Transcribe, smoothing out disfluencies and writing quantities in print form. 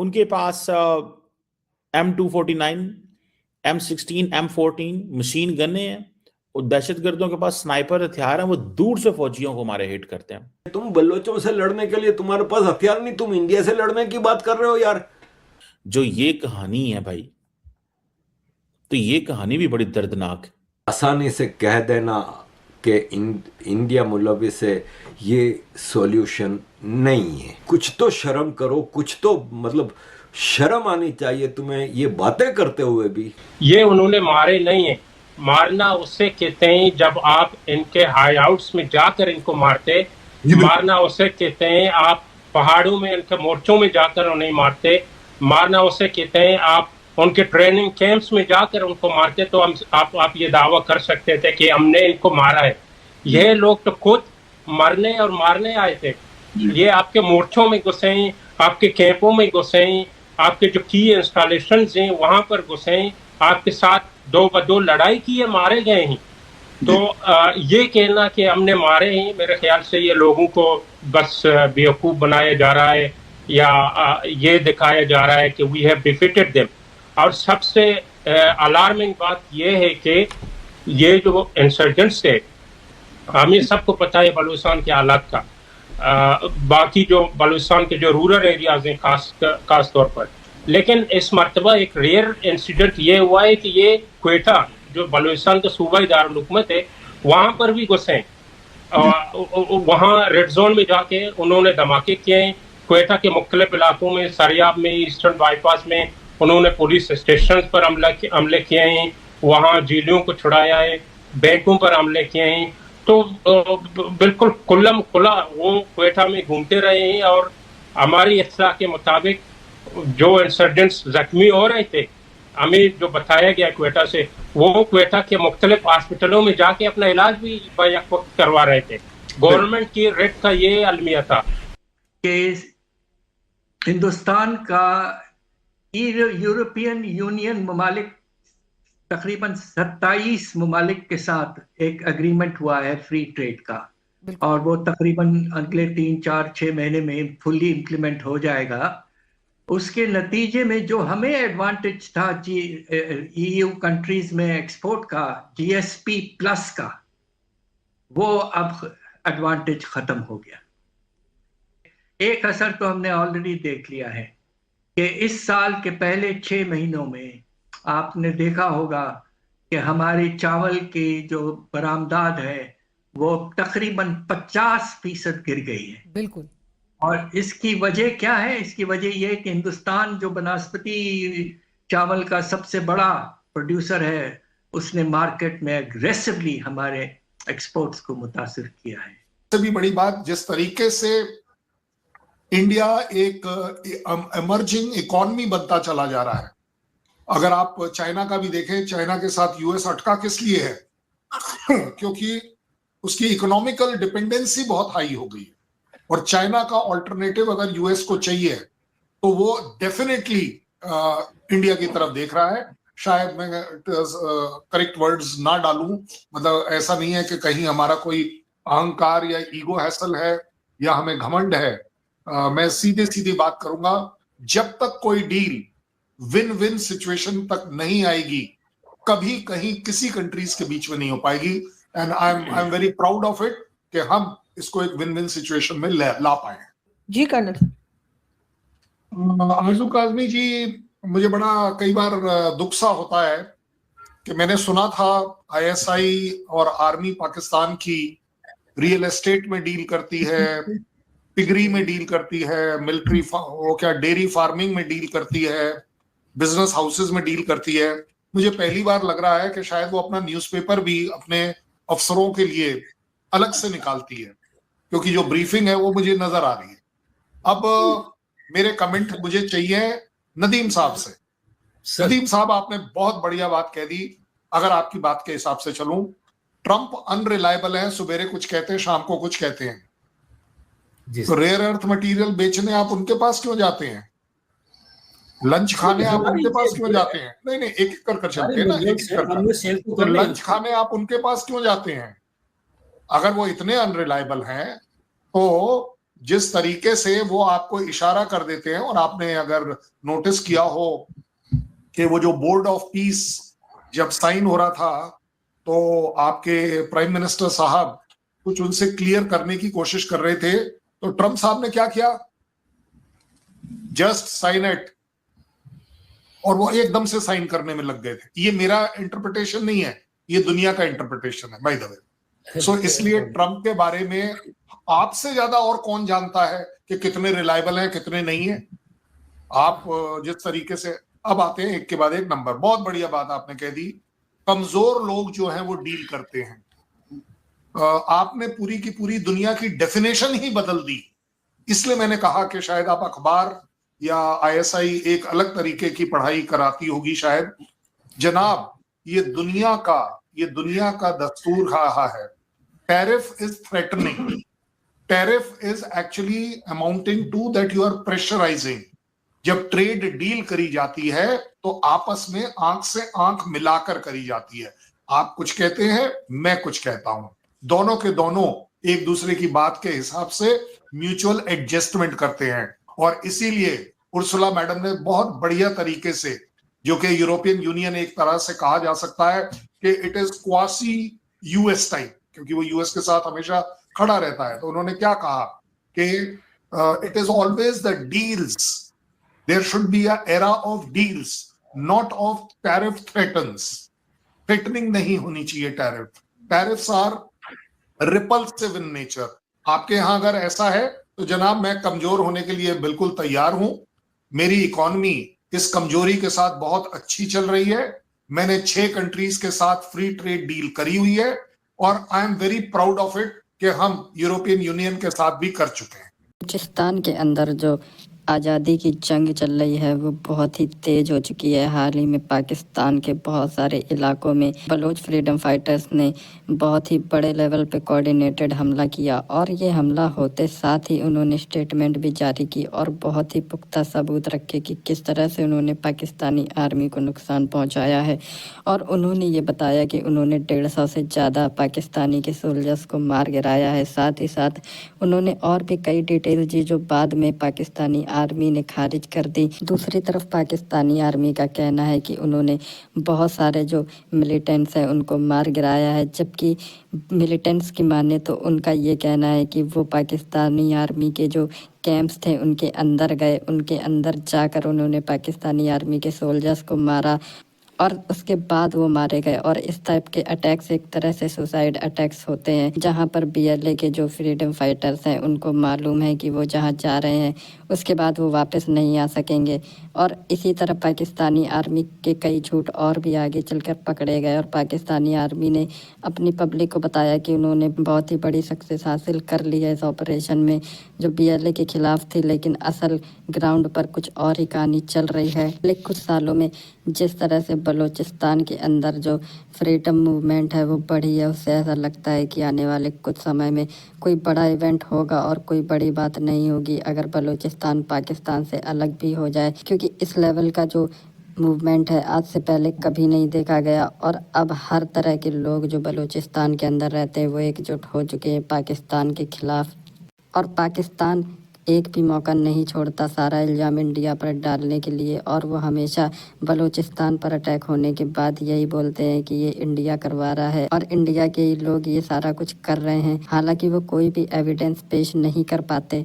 उनके पास M249, M16, M14 machine गने हैं, और दहशतगर्दों के पास स्नाइपर हथियार हैं, वो दूर से फौजियों को हमारे हिट करते हैं। तुम बलोचों से लड़ने के लिए तुम्हारे पास हथियार नहीं, तुम इंडिया से लड़ने की बात कर रहे हो यार। जो ये कहानी है भाई, तो ये कहानी भी बड़ी दर्दनाक है। आसानी से कह देना कि इंडिया मुलविस है, ये सॉल्यूशन नहीं है। कुछ तो शर्म करो, कुछ तो मतलब शर्म आनी चाहिए तुम्हें ये बातें करते हुए भी। ये उन्होंने मारे नहीं है। मारना उससे कहते हैं जब आप इनके हाईआउट्स में जाकर इनको मारते, मारना उसे कहते हैं आप पहाड़ों में इनके मोर्चों में जाकर उन्हें मारते, मारना उसे कहते हैं आप उनके ट्रेनिंग कैंप्स में जाकर उनको मारते। तो हम आप ये दावा कर सकते थे कि हमने इनको मारा है। यह लोग तो खुद मरने और मारने आए थे। ये आपके मोर्चों में घुसे, आपके कैंपों में घुसे, आपके जो की इंस्टॉलेशन हैं वहां पर घुसे, आपके साथ दो बदो लड़ाई की है, मारे गए हैं। तो ये कहना कि हमने मारे हैं, मेरे ख्याल से ये लोगों को बस बेवकूफ बनाया जा रहा है, या ये दिखाया जा रहा है कि वी हैव डिफीटेड देम। और सबसे अलार्मिंग बात ये है कि ये जो इंसर्जेंट्स थे, हमें सबको पता है बलूचिस्तान के हालात का, बाकी जो बलूचिस्तान के जो रूरल एरियाज हैं खास तौर पर। लेकिन इस मरतबा एक रेयर इंसिडेंट ये हुआ है कि ये क्वेटा जो बलूचिस्तान का सूबाई दारुल हुकूमत है वहां पर भी घुसे, वहां रेड जोन में जाके उन्होंने धमाके किए हैं। क्वेटा के मुख्तलिफ इलाकों में, सरियाब में, ईस्टर्न बाईपास में उन्होंने पुलिस स्टेशन पर हमले किए हैं, वहां जेलियों को छुड़ाया है, बैंकों पर हमले किए हैं। तो बिल्कुल खुल्लम खुला वो क्वेटा में घूमते रहे हैं। और हमारी इत्तला के मुताबिक जो इंसर्जेंट्स जख्मी हो रहे थे, हमें जो बताया गया क्वेटा से, वो क्वेटा के मुख्तलिफ हॉस्पिटलों में जाके अपना इलाज भी बैक वक्त करवा रहे थे। गवर्नमेंट की रेट का ये अलमिया था कि हिंदुस्तान का यूरोपियन यूनियन ममालिक तकरीबन 27 ममालिक के साथ एक एग्रीमेंट हुआ है फ्री ट्रेड का, और वो तकरीबन अगले 3-4-6 महीने में फुली इम्प्लीमेंट हो जाएगा। उसके नतीजे में जो हमें एडवांटेज था ईयू कंट्रीज में एक्सपोर्ट का, जीएसपी प्लस का, वो अब एडवांटेज खत्म हो गया। एक असर तो हमने ऑलरेडी देख लिया है कि इस साल के पहले 6 महीनों में आपने देखा होगा कि हमारी चावल की जो बरामदाद है वो तकरीबन 50% गिर गई है। बिल्कुल। और इसकी वजह क्या है? इसकी वजह यह है कि हिंदुस्तान जो बनस्पति चावल का सबसे बड़ा प्रोड्यूसर है, उसने मार्केट में एग्रेसिवली हमारे एक्सपोर्ट्स को मुतासिर किया है। सबसे भी बड़ी बात, जिस तरीके से इंडिया एक इमर्जिंग इकोनॉमी बनता चला जा रहा है। अगर आप चाइना का भी देखें, चाइना के साथ यूएस अटका किस लिए है? क्योंकि उसकी इकोनॉमिकल डिपेंडेंसी बहुत हाई हो गई है, और चाइना का ऑल्टरनेटिव अगर यूएस को चाहिए तो वो डेफिनेटली इंडिया की तरफ देख रहा है। शायद मैं करेक्ट वर्ड्स ना डालूं, मतलब ऐसा नहीं है कि कहीं हमारा कोई अहंकार या ईगो हैसल है या हमें घमंड है। मैं सीधे सीधी बात करूंगा, जब तक कोई डील विन विन सिचुएशन तक नहीं आएगी, कभी कहीं किसी कंट्रीज के बीच में नहीं हो पाएगी। And I am very proud of it कि हम इसको एक विन विन सिचुएशन में ला पाए। जी कर्नल आरजू काज़मी जी, मुझे बड़ा कई बार दुख सा होता है कि मैंने सुना था आईएसआई और आर्मी पाकिस्तान की रियल एस्टेट में डील करती है, पिगरी में डील करती है, मिलिट्री वो क्या डेयरी फार्मिंग में डील करती है, बिजनेस हाउसेज में डील करती है। मुझे पहली बार लग रहा है कि शायद वो अपना न्यूज़पेपर भी अपने अफसरों के लिए अलग से निकालती है, क्योंकि जो ब्रीफिंग है वो मुझे नजर आ रही है। अब मेरे कमेंट मुझे चाहिए नदीम साहब से। नदीम साहब, आपने बहुत बढ़िया बात कह दी। अगर आपकी बात के हिसाब से चलूं, ट्रंप अनरिलायबल है, सुबेरे कुछ कहते हैं, शाम को कुछ कहते हैं। तो रेयर अर्थ मटेरियल बेचने आप उनके पास क्यों जाते हैं? लंच खाने आप उनके पास क्यों जाते हैं? नहीं, एक एक कर चलते हैं ना, एक एक कर। तो लंच खाने आप उनके पास क्यों जाते हैं? अगर वो इतने अनरिलायबल हैं तो जिस तरीके से वो आपको इशारा कर देते हैं, और आपने अगर नोटिस किया हो कि वो जो बोर्ड ऑफ पीस जब साइन हो रहा था तो आपके प्राइम मिनिस्टर साहब कुछ उनसे क्लियर करने की कोशिश कर रहे थे, तो ट्रम्प साहब ने क्या किया, जस्ट साइन इट, और वो एकदम से साइन करने में लग गए थे। ये मेरा इंटरप्रिटेशन नहीं है, ये दुनिया का इंटरप्रिटेशन है बाय द वे। सो इसलिए ट्रम्प के बारे में आपसे ज्यादा और कौन जानता है कि कितने रिलायबल हैं कितने नहीं है। आप जिस तरीके से अब आते हैं एक के बाद एक नंबर, बहुत बढ़िया बात आपने कह दी, कमजोर लोग जो हैं वो डील करते हैं। आपने पूरी की पूरी दुनिया की डेफिनेशन ही बदल दी। इसलिए मैंने कहा कि शायद आप अखबार या आईएसआई एक अलग तरीके की पढ़ाई कराती होगी शायद। जनाब, ये दुनिया का दस्तूर रहा है। Tariff is threatening, tariff is actually amounting to that you are pressurising. जब ट्रेड डील करी जाती है तो आपस में आंख से आंख मिलाकर करी जाती है। आप कुछ कहते हैं, मैं कुछ कहता हूं, दोनों के दोनों एक दूसरे की बात के हिसाब से म्यूचुअल एडजस्टमेंट करते हैं। और इसीलिए उर्सुला मैडम ने बहुत बढ़िया तरीके से, जो कि यूरोपियन यूनियन एक तरह से कहा जा सकता है कि it is quasi US type, क्योंकि वो यूएस के साथ हमेशा खड़ा रहता है, तो उन्होंने क्या कहा कि it is always the deals, there should be a era of deals, not of tariff threatens. Threatening नहीं होनी चाहिए tariff. Tariffs are repulsive in nature. आपके यहां अगर ऐसा है तो जनाब मैं कमजोर होने के लिए बिल्कुल तैयार हूं। मेरी इकोनॉमी इस कमजोरी के साथ बहुत अच्छी चल रही है। मैंने 6 कंट्रीज के साथ फ्री ट्रेड डील करी हुई है और I am very proud of it कि हम यूरोपियन यूनियन के साथ भी कर चुके हैं। बलूचिस्तान के अंदर जो आज़ादी की जंग चल रही है वो बहुत ही तेज हो चुकी है। हाल ही में पाकिस्तान के बहुत सारे इलाकों में बलोच फ्रीडम फाइटर्स ने बहुत ही बड़े लेवल पे कोऑर्डिनेटेड हमला किया और ये हमला होते साथ ही उन्होंने स्टेटमेंट भी जारी की और बहुत ही पुख्ता सबूत रखे कि किस तरह से उन्होंने पाकिस्तानी आर्मी को नुकसान पहुंचाया है। और उन्होंने ये बताया कि उन्होंने 150 से ज़्यादा पाकिस्तानी के सोल्जर्स को मार गिराया है। साथ ही साथ उन्होंने और भी कई डिटेल दी जो बाद में पाकिस्तानी आर्मी ने खारिज कर दी। दूसरी तरफ पाकिस्तानी आर्मी का कहना है कि उन्होंने बहुत सारे जो मिलिटेंट्स हैं उनको मार गिराया है, जबकि मिलिटेंट्स की माने तो उनका ये कहना है कि वो पाकिस्तानी आर्मी के जो कैंप्स थे उनके अंदर गए, उनके अंदर जाकर उन्होंने पाकिस्तानी आर्मी के सोल्जर्स को मारा और उसके बाद वो मारे गए। और इस टाइप के अटैक्स एक तरह से सुसाइड अटैक्स होते हैं, जहां पर बीएलए के जो फ्रीडम फाइटर्स हैं उनको मालूम है कि वो जहां जा रहे हैं उसके बाद वो वापस नहीं आ सकेंगे। और इसी तरह पाकिस्तानी आर्मी के कई झूठ और भी आगे चलकर पकड़े गए और पाकिस्तानी आर्मी ने अपनी पब्लिक को बताया कि उन्होंने बहुत ही बड़ी सक्सेस हासिल कर ली है इस ऑपरेशन में जो बीएलए के खिलाफ थी, लेकिन असल ग्राउंड पर कुछ और ही कहानी चल रही है। लेकिन कुछ सालों में जिस तरह से बलूचिस्तान के अंदर जो फ्रीडम मूवमेंट है वो बढ़ी है, उससे ऐसा लगता है कि आने वाले कुछ समय में कोई बड़ा इवेंट होगा और कोई बड़ी बात नहीं होगी अगर बलूचिस्तान पाकिस्तान से अलग भी हो जाए, क्योंकि इस लेवल का जो मूवमेंट है आज से पहले कभी नहीं देखा गया। और अब हर तरह के लोग जो बलूचिस्तान के अंदर रहते हैं वो एकजुट हो चुके हैं पाकिस्तान के खिलाफ। और पाकिस्तान एक भी मौका नहीं छोड़ता सारा इल्ज़ाम इंडिया पर डालने के लिए, और वो हमेशा बलूचिस्तान पर अटैक होने के बाद यही बोलते हैं कि ये इंडिया करवा रहा है और इंडिया के ही लोग ये सारा कुछ कर रहे हैं, हालांकि वो कोई भी एविडेंस पेश नहीं कर पाते।